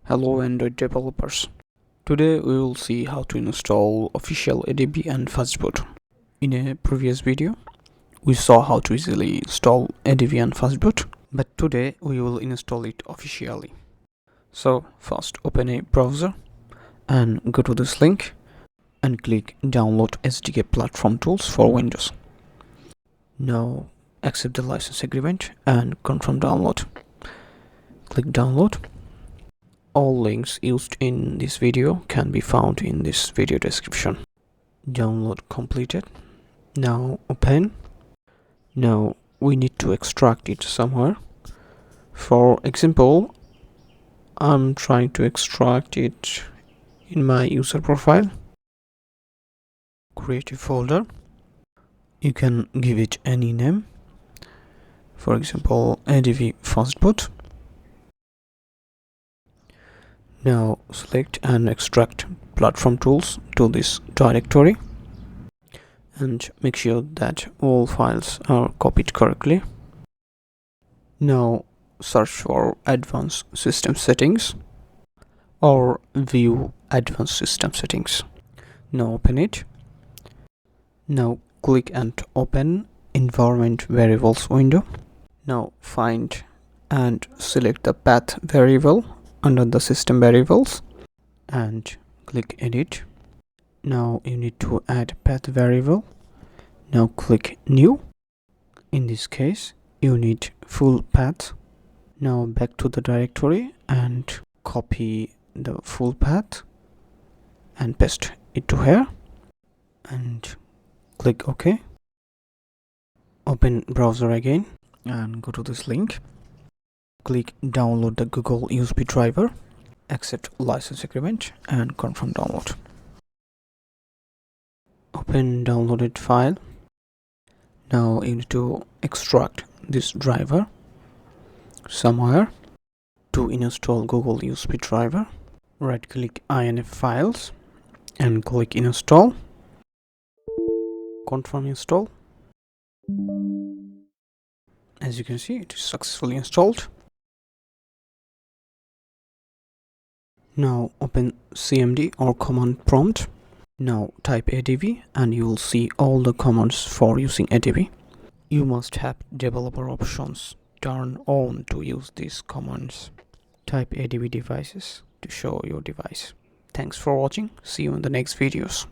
Hello Android developers. Today we will see how to install official ADB and Fastboot. In a previous video, we saw how to easily install ADB and Fastboot, but today we will install it officially. So first open a browser and go to this link and click download SDK platform tools for Windows. Now accept the license agreement and confirm download. Click download. All links used in this video can be found in this video description. Download completed. Now open. Now we need to extract it somewhere. For example, I'm trying to extract it in my user profile. Create a folder. You can give it any name. For example, ADB Fastboot. Now select and extract platform tools to this directory and make sure that all files are copied correctly. Now search for advanced system settings or view advanced system settings. Now open it. Now click and open environment variables window. Now find and select the path variable under the system variables and click edit. Now you need to add path variable. Now click new. In this case you need full path. Now back to the directory and copy the full path and paste it to here and click OK. Open browser again and go to this link. Click download the Google USB driver, accept license agreement and confirm download. Open downloaded file. Now you need to extract this driver somewhere. To install Google USB driver, right click INF files and click install. Confirm install. As you can see, it is successfully installed. Now open CMD or command prompt. Now type ADB and you will see all the commands for using ADB. You must have developer options turned on to use these commands. Type ADB devices to show your device. Thanks for watching. See you in the next videos.